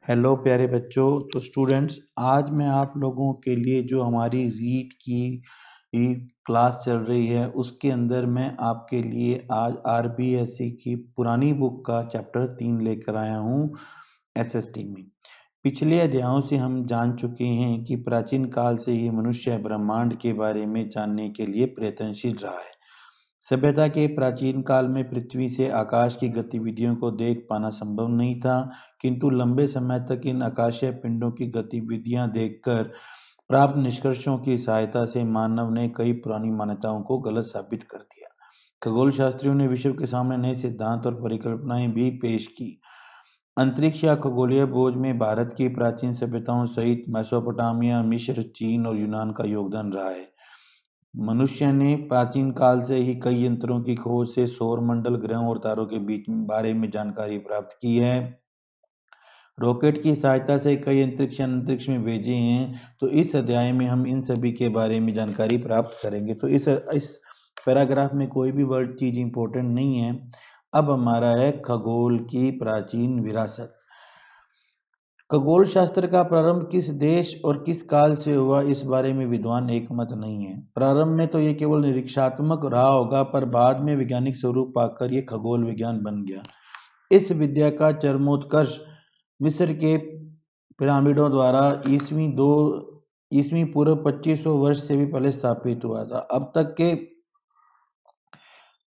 Hello प्यारे बच्चों। तो स्टूडेंट्स, आज मैं आप लोगों के लिए जो हमारी रीड की क्लास चल रही है उसके अंदर मैं आपके लिए आज आरबीएससी की पुरानी बुक का चैप्टर 3 लेकर आया हूँ एसएसटी में। पिछले अध्यायों से हम जान चुके हैं कि प्राचीन काल से ही मनुष्य ब्रह्मांड के बारे में जानने के लिए प्रयत्नशील रहा है। सभ्यता के प्राचीन काल में पृथ्वी से आकाश की गतिविधियों को देख पाना संभव नहीं था, किंतु लंबे समय तक इन आकाशीय पिंडों की गतिविधियां देखकर प्राप्त निष्कर्षों की सहायता से मानव ने कई पुरानी मान्यताओं को गलत साबित कर दिया। खगोल शास्त्रियों ने विश्व के सामने नए सिद्धांत और परिकल्पनाएं भी पेश की। अंतरिक्ष या खगोलीय खोज में भारत की प्राचीन सभ्यताओं सहित मेसोपोटामिया, मिस्र, चीन और यूनान का योगदान रहा है। मनुष्य ने प्राचीन काल से ही कई यंत्रों की खोज से सौर मंडल, ग्रहों और तारों के बीच बारे में जानकारी प्राप्त की है। रॉकेट की सहायता से कई अंतरिक्ष में भेजे हैं। तो इस अध्याय में हम इन सभी के बारे में जानकारी प्राप्त करेंगे। तो इस पैराग्राफ में कोई भी वर्ड चीज इंपॉर्टेंट नहीं है। अब हमारा है खगोल की प्राचीन विरासत। खगोल शास्त्र का प्रारंभ किस देश और किस काल से हुआ, इस बारे में विद्वान एकमत नहीं है। प्रारंभ में तो ये केवल निरीक्षात्मक रहा होगा, पर बाद में वैज्ञानिक स्वरूप पाकर ये खगोल विज्ञान बन गया। इस विद्या का चरमोत्कर्ष मिस्र के पिरामिडों द्वारा ईस्वी पूर्व 2500 वर्ष से भी पहले स्थापित हुआ था। अब तक के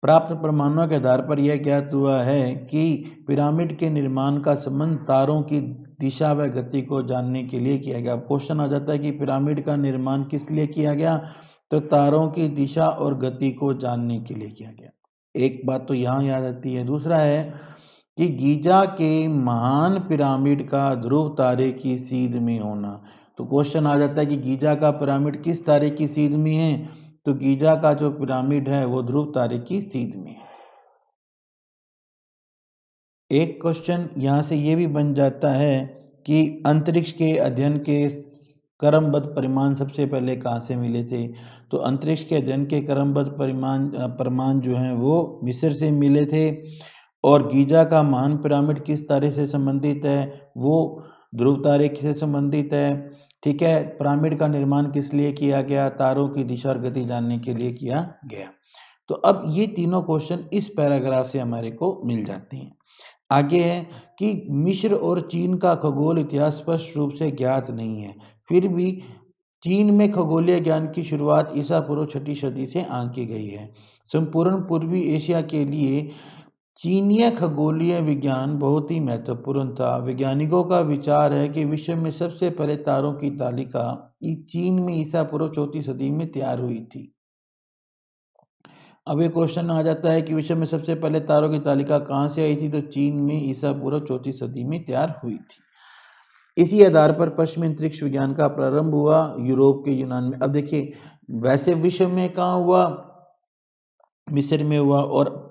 प्राप्त प्रमाणों के आधार पर यह ज्ञात हुआ है कि पिरामिड के निर्माण का संबंध तारों की दिशा व गति को जानने के लिए किया गया। क्वेश्चन आ जाता है कि पिरामिड का निर्माण किस लिए किया गया, तो तारों की दिशा और गति को जानने के लिए किया गया। एक बात तो यहाँ याद आती है। दूसरा है कि गीजा के महान पिरामिड का ध्रुव तारे की सीध में होना। तो क्वेश्चन आ जाता है कि गीजा का पिरामिड किस तारे की सीध में है, तो गीजा का जो पिरामिड है वो ध्रुव तारे की सीध में है। एक क्वेश्चन यहाँ से ये भी बन जाता है कि अंतरिक्ष के अध्ययन के क्रमबद्ध परिमाण सबसे पहले कहाँ से मिले थे, तो अंतरिक्ष के अध्ययन के क्रमबद्ध परिमाण जो हैं वो मिस्र से मिले थे। और गीजा का महान पिरामिड किस तारे से संबंधित है, वो ध्रुव तारे से संबंधित है। ठीक है। पिरामिड का निर्माण किस लिए किया गया, तारों की दिशा और गति जानने के लिए किया गया। तो अब ये तीनों क्वेश्चन इस पैराग्राफ से हमारे को मिल जाते हैं। आगे है कि मिस्र और चीन का खगोल इतिहास स्पष्ट रूप से ज्ञात नहीं है, फिर भी चीन में खगोलीय ज्ञान की शुरुआत ईसा पूर्व 6वीं सदी से आंकी गई है। संपूर्ण पूर्वी एशिया के लिए चीनीय खगोलीय विज्ञान बहुत ही महत्वपूर्ण था। वैज्ञानिकों का विचार है कि विश्व में सबसे पहले तारों की तालिका चीन में ईसा पूर्व 4वीं सदी में तैयार हुई थी। अब ये क्वेश्चन आ जाता है कि विश्व में सबसे पहले तारों की तालिका कहाँ से आई थी, तो चीन में ईसा पूर्व 4वीं सदी में तैयार हुई थी। इसी आधार पर पश्चिमी अंतरिक्ष विज्ञान का प्रारंभ हुआ यूरोप के यूनान में। अब देखिए, वैसे विश्व में कहाँ हुआ, मिस्र में हुआ, और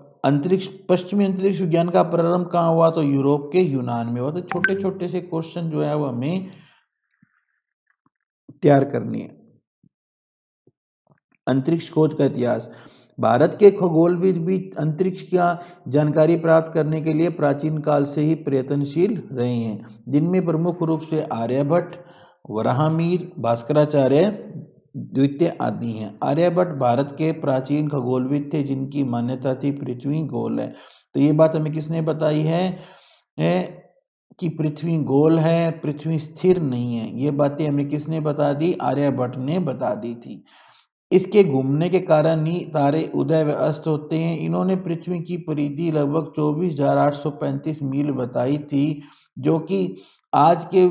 पश्चिमी अंतरिक्ष विज्ञान का प्रारंभ कहाँ हुआ, तो यूरोप के यूनान में हुआ। तो छोटे छोटे से क्वेश्चन जो है वो हमें तैयार करनी है। अंतरिक्ष खोज का इतिहास। भारत के खगोलविद भी अंतरिक्ष का जानकारी प्राप्त करने के लिए प्राचीन काल से ही प्रयत्नशील रहे हैं, जिनमें प्रमुख रूप से आर्यभट्ट, वराहमिहिर, भास्कराचार्य द्वितीय आदि हैं। आर्यभट्ट भारत के प्राचीन खगोलविद थे, जिनकी मान्यता थी पृथ्वी गोल है। तो ये बात हमें किसने बताई है कि पृथ्वी गोल है, पृथ्वी स्थिर नहीं है। ये बातें हमें किसने बता दी, आर्यभट्ट ने बता दी थी। इसके घूमने के कारण ही तारे उदय व अस्त होते हैं। इन्होंने पृथ्वी की परिधि लगभग 24,835 मील बताई थी, जो कि आज के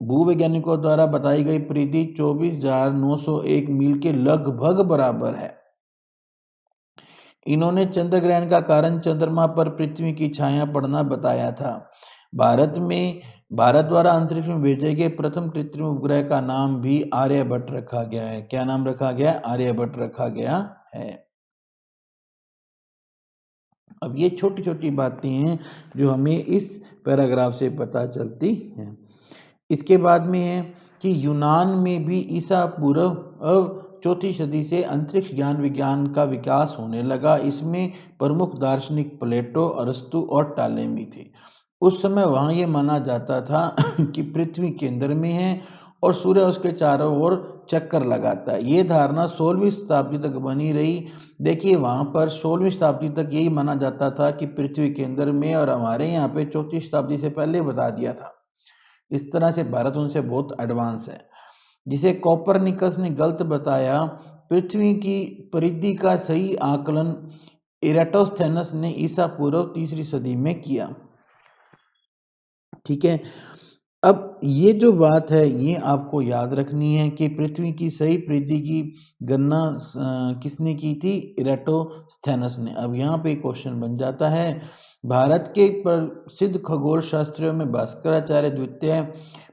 भूवैज्ञानिकों द्वारा बताई गई परिधि 24,901 मील के लगभग बराबर है। इन्होंने चंद्र ग्रहण का कारण चंद्रमा पर पृथ्वी की छाया पड़ना बताया था। भारत द्वारा अंतरिक्ष में भेजे गए प्रथम कृत्रिम उपग्रह का नाम भी आर्यभट्ट रखा गया है। क्या नाम रखा गया, आर्यभट्ट रखा गया है। अब ये छोटी छोटी बातें हैं जो हमें इस पैराग्राफ से पता चलती हैं। इसके बाद में है कि यूनान में भी ईसा पूर्व 4वीं सदी से अंतरिक्ष ज्ञान विज्ञान का विकास होने लगा। इसमें प्रमुख दार्शनिक प्लेटो, अरस्तु और टालेमी थे। उस समय वहाँ ये माना जाता था कि पृथ्वी केंद्र में है और सूर्य उसके चारों ओर चक्कर लगाता है। ये धारणा 16वीं शताब्दी तक बनी रही। देखिए वहाँ पर 16वीं शताब्दी तक यही माना जाता था कि पृथ्वी केंद्र में, और हमारे यहाँ पे 34 शताब्दी से पहले बता दिया था। इस तरह से भारत उनसे बहुत एडवांस है। जिसे कोपरनिकस ने गलत बताया, पृथ्वी की परिधि का सही आकलन इराटोस्थेनस ने ईसा पूर्व 3री सदी में किया। ठीक है, अब ये जो बात है ये आपको याद रखनी है कि पृथ्वी की सही परिधि की गणना किसने की थी? इराटोस्थेनस ने। अब यहाँ पे क्वेश्चन बन जाता है, भारत के प्रसिद्ध खगोल शास्त्रियों में भास्कराचार्य द्वितीय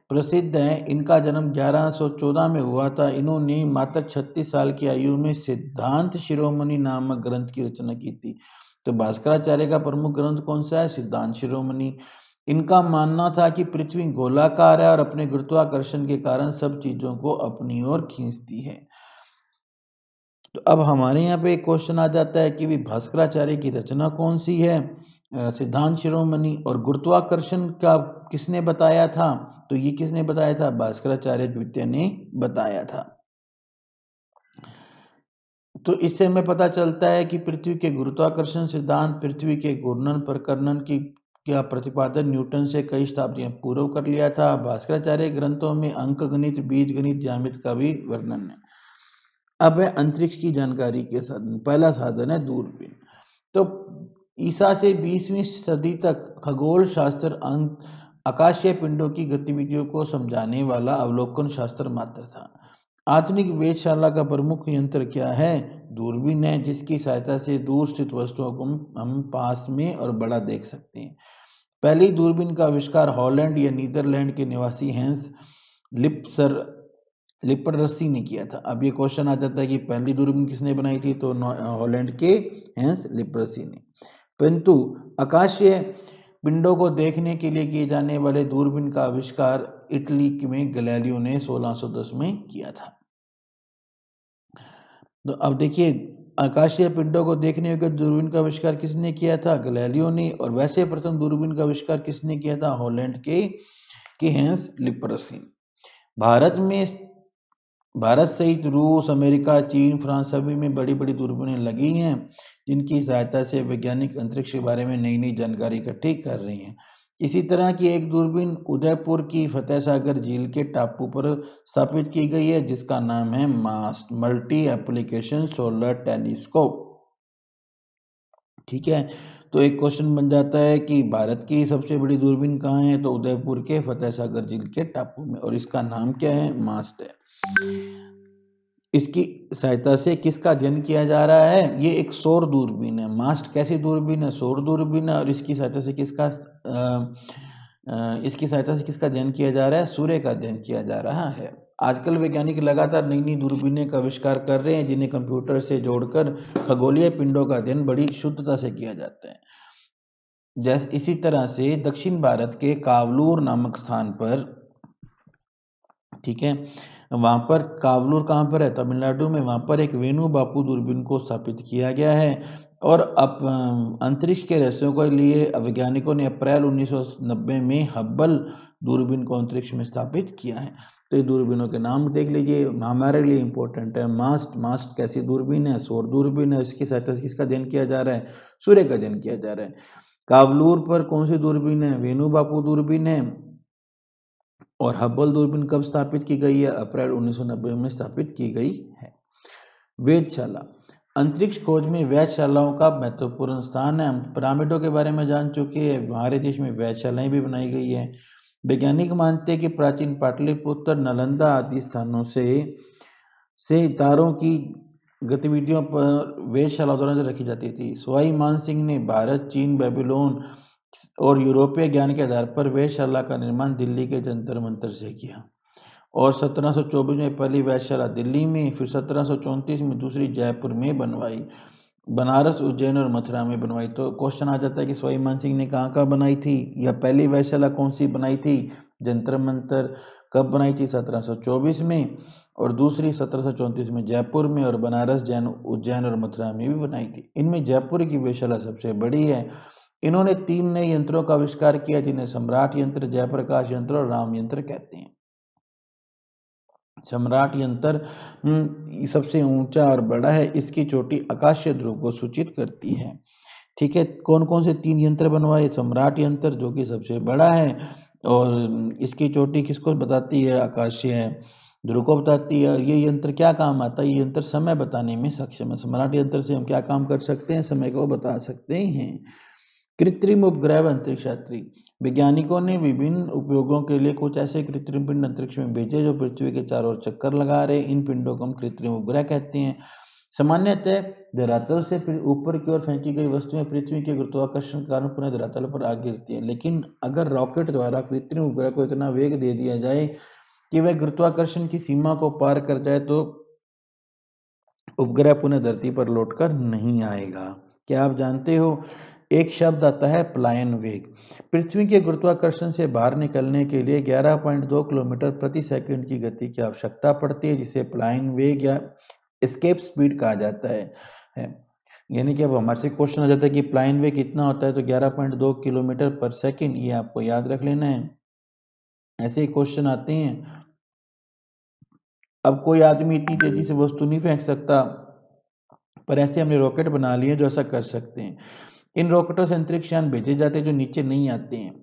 प्रसिद्ध हैं। इनका जन्म 1114 में हुआ था। इन्होंने मात्र 36 साल की आयु में सिद्धांत शिरोमणि नामक ग्रंथ की रचना की थी। तो भास्कराचार्य का प्रमुख ग्रंथ कौन सा है? सिद्धांत शिरोमणि। इनका मानना था कि पृथ्वी गोलाकार है और अपने गुरुत्वाकर्षण के कारण सब चीजों को अपनी ओर खींचती है। तो अब हमारे यहाँ पे एक क्वेश्चन आ जाता है कि भी भास्कराचार्य की रचना कौन सी है? सिद्धांत शिरोमणि। और गुरुत्वाकर्षण का किसने बताया था? तो ये किसने बताया था? भास्कराचार्य द्वितीय ने बताया था। तो इससे हमें पता चलता है कि पृथ्वी के गुरुत्वाकर्षण सिद्धांत, पृथ्वी के घूर्णन प्रकरण की क्या प्रतिपादन न्यूटन से कई शताब्दियां पूर्व कर लिया था। भास्कराचार्य ग्रंथों में अंक गणित, बीज गणित, ज्यामिति का भी वर्णन है। अब है अंतरिक्ष की जानकारी के साधन। पहला साधन है दूरबीन। तो ईसा से 20वीं सदी तक खगोल शास्त्र आकाशीय पिंडों की गतिविधियों को समझाने वाला अवलोकन शास्त्र मात्र था। आधुनिक वेधशाला का प्रमुख यंत्र क्या है? दूरबीन है, जिसकी सहायता से दूर स्थित वस्तुओं को हम पास में और बड़ा देख सकते हैं। पहली दूरबीन का आविष्कार हॉलैंड या नीदरलैंड के निवासी हैंस लिपरसी ने किया था। अब ये क्वेश्चन आ जाता है कि पहली दूरबीन किसने बनाई थी? तो हॉलैंड के हैंस लिपरसी ने। परंतु आकाशीय पिंडों को देखने के लिए किए जाने वाले दूरबीन का आविष्कार इटली में गैलीलियो ने 1610 में किया था। तो अब देखिए, आकाशीय पिंडों को देखने के दूरबीन का आविष्कार किसने किया था? गैलीलियो ने। और वैसे प्रथम दूरबीन का आविष्कार किसने किया था? हॉलैंड के हैंस लिपरसी। भारत सहित रूस, अमेरिका, चीन, फ्रांस सभी में बड़ी बड़ी दूरबीनें लगी हैं, जिनकी सहायता से वैज्ञानिक अंतरिक्ष के बारे में नई नई जानकारी इकट्ठी कर रही हैं। इसी तरह की एक दूरबीन उदयपुर की फतेह सागर झील के टापू पर स्थापित की गई है, जिसका नाम है मास्ट मल्टी एप्लीकेशन सोलर टेलीस्कोप। ठीक है, तो एक क्वेश्चन बन जाता है कि भारत की सबसे बड़ी दूरबीन कहाँ है? तो उदयपुर के फतेह सागर झील के टापू में, और इसका नाम क्या है? मास्ट है। इसकी सहायता से किसका अध्ययन किया जा रहा है? ये एक सौर दूरबीन है। मास्ट कैसी दूरबीन है? सौर दूरबीन है। और इसकी सहायता से किसका अध्ययन किया जा रहा है? सूर्य का अध्ययन किया जा रहा है। आजकल वैज्ञानिक लगातार नई नई दूरबीनें का आविष्कार कर रहे हैं, जिन्हें कंप्यूटर से जोड़कर खगोलीय पिंडों का अध्ययन बड़ी शुद्धता से किया जाता है। जैसे इसी तरह से दक्षिण भारत के कावलूर नामक स्थान पर, ठीक है, वहां पर कावलूर कहाँ पर है? तमिलनाडु में। वहां पर एक वेणु बापू दूरबीन को स्थापित किया गया है। और अब अंतरिक्ष के रहस्यों के लिए वैज्ञानिकों ने अप्रैल 1990 में हब्बल दूरबीन को अंतरिक्ष में स्थापित किया है। तो ये दूरबीनों के नाम देख लीजिए, हमारे लिए इंपॉर्टेंट है। मास्ट कैसी दूरबीन है? सौर दूरबीन है। इसकी सहायता से किसका अध्ययन किया जा रहा है? सूर्य का अध्ययन किया जा रहा है। कावलूर पर कौन सी दूरबीन है? वेणु बापू दूरबीन है। और हब्बल दूरबीन कब स्थापित की गई है? अप्रैल 1990 में स्थापित की गई है। वेधशाला। अंतरिक्ष खोज में वेधशालाओं का महत्वपूर्ण स्थान है। हम पिरामिडों के बारे में जान चुके हैं, हमारे देश में वेधशालाएं भी बनाई गई है। वैज्ञानिक मानते हैं कि प्राचीन पाटलिपुत्र, नालंदा आदि स्थानों से तारों की गतिविधियों पर वेधशाला द्वारा रखी जाती थी। सवाई मान सिंह ने भारत, चीन, बेबीलोन और यूरोपीय ज्ञान के आधार पर वेधशाला का निर्माण दिल्ली के जंतर मंतर से किया। और 1724 में पहली वेधशाला दिल्ली में, फिर 1734 में दूसरी जयपुर में बनवाई, बनारस, उज्जैन और मथुरा में बनवाई। तो क्वेश्चन आ जाता है कि सवाई मान सिंह ने कहाँ कहाँ बनाई थी, या पहली वेधशाला कौन सी बनाई थी? जंतर मंतर कब बनाई थी? 1724 में। और दूसरी 1734 में जयपुर में, और बनारस, उज्जैन और मथुरा में भी बनाई थी। इनमें जयपुर की वेधशाला सबसे बड़ी है। इन्होंने 3 नए यंत्रों का आविष्कार किया जिन्हें सम्राट यंत्र, जयप्रकाश यंत्र और राम यंत्र कहते हैं। सम्राट यंत्र सबसे ऊंचा और बड़ा है। इसकी चोटी आकाशीय ध्रुव को सूचित करती है। ठीक है, कौन कौन से 3 यंत्र बनवाए? सम्राट यंत्र जो कि सबसे बड़ा है और इसकी चोटी किसको बताती है? आकाशीय ध्रुव को बताती है। ये यंत्र क्या काम आता है? ये यंत्र समय बताने में सक्षम है। सम्राट यंत्र से हम क्या काम कर सकते हैं? समय को बता सकते हैं। कृत्रिम उपग्रह व अंतरिक्ष यात्री। वैज्ञानिकों ने विभिन्न उपयोगों के लिए कुछ ऐसे कृत्रिम पिंड अंतरिक्ष में भेजे जो पृथ्वी के चारों ओर चक्कर लगा रहे। इन पिंडों को हम कृत्रिम उपग्रह कहते हैं। सामान्यतः धरातल से ऊपर की ओर फेंकी गई वस्तुएं पृथ्वी के गुरुत्वाकर्षण के कारण पुनः धरातल पर आ गिरती हैं। लेकिन अगर रॉकेट द्वारा कृत्रिम उपग्रह को इतना वेग दे दिया जाए कि वह गुरुत्वाकर्षण की सीमा को पार कर जाए तो उपग्रह पुनः धरती पर लौटकर नहीं आएगा। क्या आप जानते हो, एक शब्द आता है पलायन वेग। पृथ्वी के गुरुत्वाकर्षण से बाहर निकलने के लिए 11.2 किलोमीटर प्रति सेकंड की गति की आवश्यकता पड़ती है, जिसे पलायन वेग या एस्केप स्पीड कहा जाता है। यानी कि अब हमारे से क्वेश्चन आ जाता है कि पलायन वेग कितना होता है, तो 11.2 किलोमीटर पर सेकंड, ये आपको याद रख लेना है। ऐसे ही क्वेश्चन आते हैं। अब कोई आदमी इतनी तेजी से वस्तु नहीं फेंक सकता, पर ऐसे हमने रॉकेट बना लिए जो ऐसा कर सकते हैं। इन रॉकेटों से अंतरिक्ष यान भेजे जाते हैं जो नीचे नहीं आते हैं।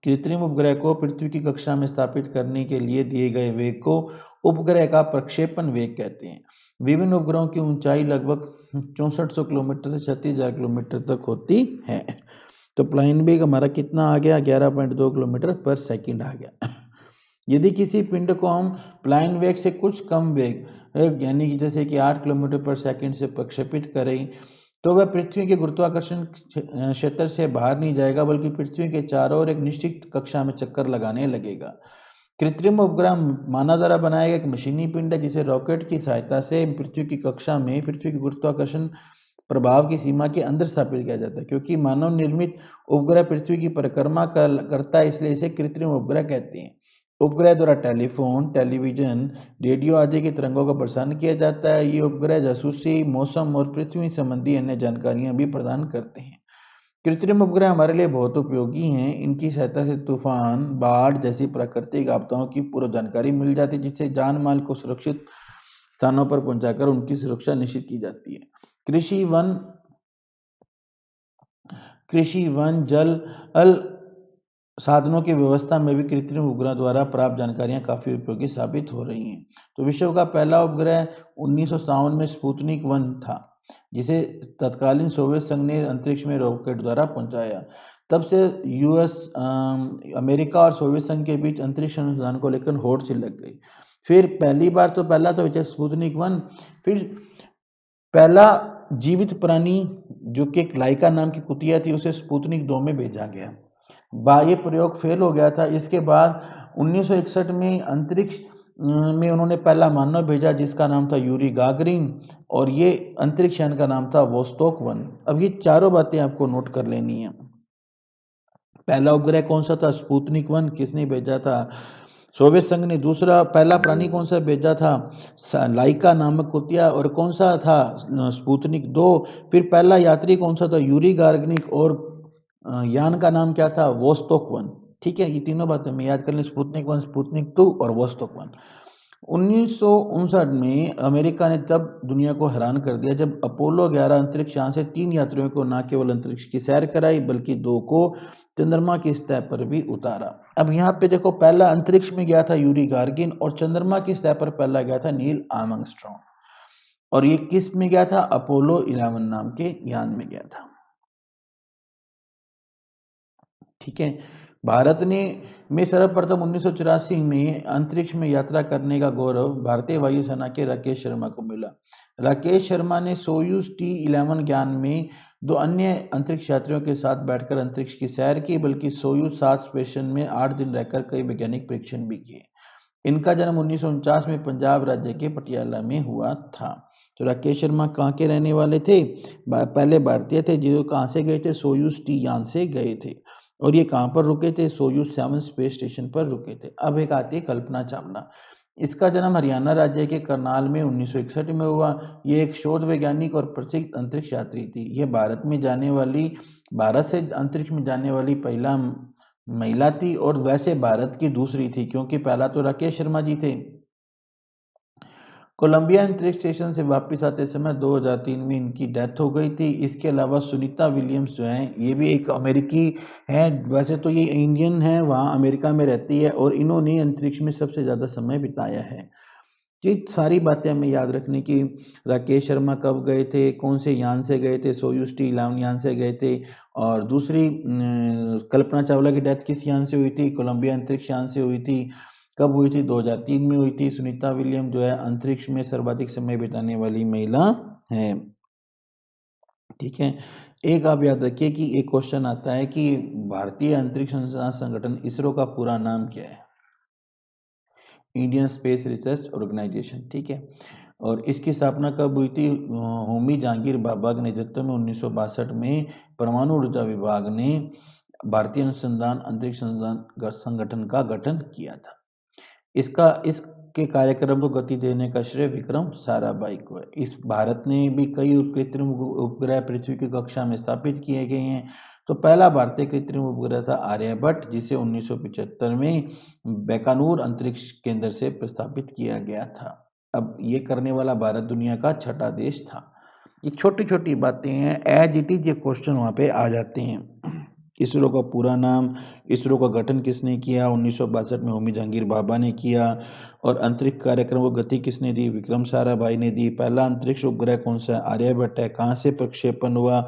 कृत्रिम उपग्रह को पृथ्वी की कक्षा में स्थापित करने के लिए दिए गए वेग को उपग्रह का प्रक्षेपण वेग कहते हैं। विभिन्न उपग्रहों की ऊंचाई लगभग 6400 किलोमीटर से 36,000 किलोमीटर तक होती है। तो प्लाइन वेग हमारा कितना आ गया? 11.2 किलोमीटर पर सेकंड आ गया। यदि किसी पिंड को हम प्लाइन वेग से कुछ कम वेग यानी कि जैसे कि 8 किलोमीटर पर सेकंड से प्रक्षेपित करें तो वह पृथ्वी के गुरुत्वाकर्षण क्षेत्र से बाहर नहीं जाएगा, बल्कि पृथ्वी के चारों ओर एक निश्चित कक्षा में चक्कर लगाने लगेगा। कृत्रिम उपग्रह मानव द्वारा बनाया गया एक मशीनी पिंड है जिसे रॉकेट की सहायता से पृथ्वी की कक्षा में पृथ्वी के गुरुत्वाकर्षण प्रभाव की सीमा के अंदर स्थापित किया जाता है। क्योंकि मानव निर्मित उपग्रह पृथ्वी की परिक्रमा करता है, इसलिए इसे कृत्रिम उपग्रह कहते हैं। उपग्रह द्वारा टेलीफोन, टेलीविजन, रेडियो आदि के तरंगों का प्रसारण किया जाता है। ये उपग्रह जासूसी, मौसम और पृथ्वी संबंधी अन्य जानकारियां भी प्रदान करते हैं। कृत्रिम उपग्रह हमारे लिए बहुत उपयोगी हैं। इनकी सहायता से तूफान, बाढ़ जैसी प्राकृतिक आपदाओं की पूर्व जानकारी मिल जाती है, जिससे जान माल को सुरक्षित स्थानों पर पहुंचाकर उनकी सुरक्षा निश्चित की जाती है। कृषि वन जल साधनों की व्यवस्था में भी कृत्रिम उपग्रह द्वारा प्राप्त जानकारियां काफी उपयोगी साबित हो रही हैं। तो विश्व का पहला उपग्रह 1957 में स्पुतनिक 1 था, जिसे तत्कालीन सोवियत संघ ने अंतरिक्ष में रॉकेट द्वारा पहुंचाया। तब से अमेरिका और सोवियत संघ के बीच अंतरिक्ष अनुसंधान को लेकर होड़ सी लग गई। फिर पहला तो स्पुतनिक 1, फिर पहला जीवित प्राणी जो कि एक लाइका नाम की कुतिया थी, उसे स्पुतनिक 2 में भेजा गया। ये प्रयोग फेल हो गया था। इसके बाद 1961 में अंतरिक्ष में उन्होंने पहला मानव भेजा जिसका नाम था यूरी गागरिन, और ये अंतरिक्ष यान का नाम था वोस्टोक 1। अब ये चारों बातें आपको नोट कर लेनी है। पहला उपग्रह कौन सा था? स्पुतनिक 1। किसने भेजा था? सोवियत संघ ने। दूसरा पहला प्राणी कौन सा भेजा था? लाइका नामक कुतिया। और कौन सा था? स्पुतनिक 2। फिर पहला यात्री कौन सा था? यूरी गार्गनिक। और यान का नाम क्या था? वोस्टोक 1। ठीक है, ये तीनों बातें हमें याद कर लें, स्पुतनिक 1, स्पुतनिक 2 और वोस्टोक 1। 1959 में अमेरिका ने तब दुनिया को हैरान कर दिया जब अपोलो 11 अंतरिक्ष यान से 3 यात्रियों को न केवल अंतरिक्ष की सैर कराई बल्कि 2 को चंद्रमा की सतह पर भी उतारा। अब यहाँ पे देखो, पहला अंतरिक्ष में गया था यूरी गार्गिन और चंद्रमा की सतह पर पहला गया था नील आर्मस्ट्रॉन्ग। और ये किस में गया था? अपोलो 11 नाम के यान में गया था। ठीक है, भारत ने में सर्वप्रथम 1984 में अंतरिक्ष में यात्रा करने का गौरव भारतीय वायुसेना के राकेश शर्मा को मिला। राकेश शर्मा ने सोयूज T11 ज्ञान में 2 अन्य अंतरिक्ष यात्रियों के साथ बैठकर अंतरिक्ष की सैर की, बल्कि सोयूज 7 स्टेशन में 8 दिन रहकर कई वैज्ञानिक परीक्षण भी किए। इनका जन्म 1949 में पंजाब राज्य के पटियाला में हुआ था। तो राकेश शर्मा कहाँ के रहने वाले थे? पहले भारतीय थे जो कहाँ से गए थे? सोयूज T यान से गए थे। और ये कहाँ पर रुके थे? सोयूज 7 स्पेस स्टेशन पर रुके थे। अब एक आती है कल्पना चावला। इसका जन्म हरियाणा राज्य के करनाल में 1961 में हुआ। ये एक शोध वैज्ञानिक और प्रसिद्ध अंतरिक्ष यात्री थी। यह भारत में जाने वाली भारत से अंतरिक्ष में जाने वाली पहला महिला थी और वैसे भारत की दूसरी थी, क्योंकि पहला तो राकेश शर्मा जी थे। कोलंबिया अंतरिक्ष स्टेशन से वापस आते समय 2003 में इनकी डेथ हो गई थी। इसके अलावा सुनीता विलियम्स जो हैं, ये भी एक अमेरिकी हैं, वैसे तो ये इंडियन है, वहाँ अमेरिका में रहती है और इन्होंने अंतरिक्ष में सबसे ज़्यादा समय बिताया है। ये सारी बातें हमें याद रखने की। राकेश शर्मा कब गए थे, कौन से यान से गए थे, सोयूज T11 यान से गए थे, और दूसरी कल्पना चावला की डेथ किस यान से हुई थी, कोलंबिया अंतरिक्ष यान से हुई थी। कब हुई थी, 2003 में हुई थी। सुनीता विलियम जो है अंतरिक्ष में सर्वाधिक समय बिताने वाली महिला है। ठीक है, एक आप याद रखिए कि एक क्वेश्चन आता है कि भारतीय अंतरिक्ष अनुसंधान संगठन इसरो का पूरा नाम क्या है? Indian space research organisation. ठीक है, और इसकी स्थापना कब हुई थी? होमी जहांगीर भाभा के नेतृत्व में 1962 में परमाणु ऊर्जा विभाग ने भारतीय अनुसंधान अंतरिक्ष अनुसंधान संगठन का गठन किया था। इसके कार्यक्रम को गति देने का श्रेय विक्रम साराभाई को है। इस भारत ने भी कई कृत्रिम उपग्रह पृथ्वी की कक्षा में स्थापित किए गए हैं। तो पहला भारतीय कृत्रिम उपग्रह था आर्यभट्ट, जिसे 1975 में बीकानेर अंतरिक्ष केंद्र से प्रस्थापित किया गया था। अब ये करने वाला भारत दुनिया का छठा देश था। ये छोटी छोटी बातें हैं, एज इट इज ये क्वेश्चन वहाँ पे आ जाते हैं। इसरो का पूरा नाम, इसरो का गठन किसने किया? 1962 में होमी जहांगीर भाभा ने किया। और अंतरिक्ष कार्यक्रम को गति किसने दी? विक्रम साराभाई ने दी। पहला अंतरिक्ष उपग्रह कौन सा है? आर्यभट्ट है। कहाँ से प्रक्षेपण हुआ?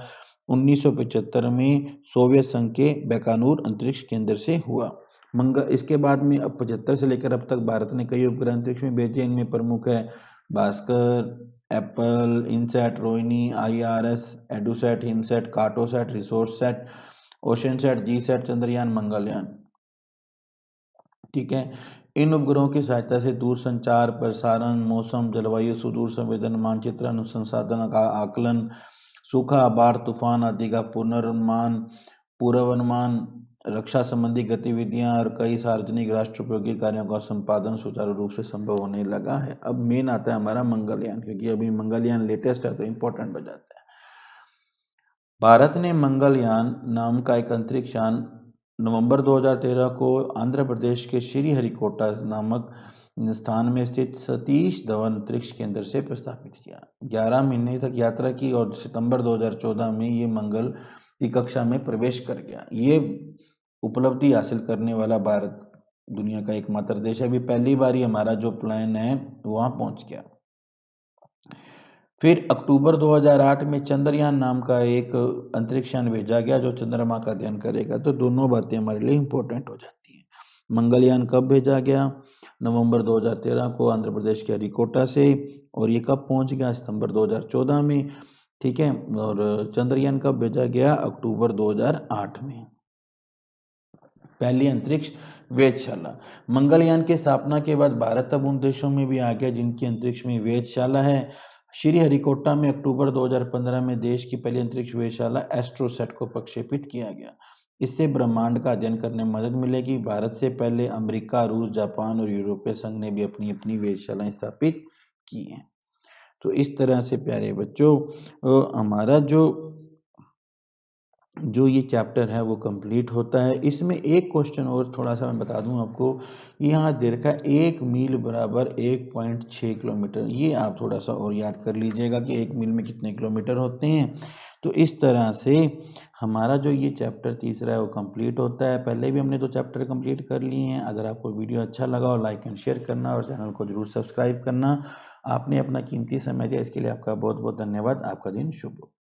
1975 में सोवियत संघ के बीकानेर अंतरिक्ष केंद्र से हुआ। इसके बाद में अब 75 से लेकर अब तक भारत ने कई उपग्रह अंतरिक्ष में भेजे। इनमें प्रमुख है भास्कर, एप्पल, इनसैट, रोहिणी, IRS, एडुसैट, हिमसैट, कार्टोसैट, रिसोर्ससैट, ओशनसैट, जीसैट, चंद्रयान, मंगलयान। ठीक है, इन उपग्रहों की सहायता से दूर संचार, प्रसारण, मौसम, जलवायु, सुदूर संवेदन, मानचित्र, अनुसंधान का आकलन, सूखा, बाढ़, तूफान आदि का पूर्वानुमान, रक्षा संबंधी गतिविधियां और कई सार्वजनिक राष्ट्रोपयोगी कार्यों का संपादन सुचारू रूप से संभव होने लगा है। अब मेन आता है हमारा मंगलयान, क्योंकि अभी मंगलयान लेटेस्ट है तो इम्पोर्टेंट हो जाता है। भारत ने मंगलयान नाम का एक अंतरिक्ष यान नवंबर 2013 को आंध्र प्रदेश के श्रीहरिकोटा नामक स्थान में स्थित सतीश धवन अंतरिक्ष केंद्र से प्रस्थापित किया। 11 महीने तक यात्रा की और सितंबर 2014 में ये मंगल की कक्षा में प्रवेश कर गया। ये उपलब्धि हासिल करने वाला भारत दुनिया का एकमात्र देश है। अभी पहली बार ही हमारा जो प्लान है वहां पहुंच गया। फिर अक्टूबर 2008 में चंद्रयान नाम का एक अंतरिक्ष यान भेजा गया जो चंद्रमा का अध्ययन करेगा। तो दोनों बातें हमारे लिए इंपॉर्टेंट हो जाती हैं। मंगलयान कब भेजा गया? नवंबर 2013 को आंध्र प्रदेश के हरिकोटा से, और ये कब पहुंच गया? सितंबर 2014 में। ठीक है, और चंद्रयान कब भेजा गया? अक्टूबर 2008 में। पहली अंतरिक्ष वेधशाला। मंगलयान की स्थापना के बाद भारत अब उन देशों में भी आ गया जिनकी अंतरिक्ष में वेधशाला है। श्रीहरिकोटा में अक्टूबर 2015 में देश की पहली अंतरिक्ष वेधशाला एस्ट्रोसैट को प्रक्षेपित किया गया। इससे ब्रह्मांड का अध्ययन करने में मदद मिलेगी। भारत से पहले अमेरिका, रूस, जापान और यूरोपीय संघ ने भी अपनी अपनी वेधशालाएं स्थापित की हैं। तो इस तरह से प्यारे बच्चों, हमारा जो ये चैप्टर है वो कंप्लीट होता है। इसमें एक क्वेश्चन और थोड़ा सा मैं बता दूं आपको, यहाँ दे रखा है 1 मील बराबर 1.6 किलोमीटर। ये आप थोड़ा सा और याद कर लीजिएगा कि 1 मील में कितने किलोमीटर होते हैं। तो इस तरह से हमारा जो ये चैप्टर तीसरा है वो कंप्लीट होता है। पहले भी हमने 2 चैप्टर कंप्लीट कर लिए हैं। अगर आपको वीडियो अच्छा लगा हो लाइक एंड शेयर करना और चैनल को जरूर सब्सक्राइब करना। आपने अपना कीमती समय दिया, इसके लिए आपका बहुत बहुत धन्यवाद। आपका दिन शुभ हो।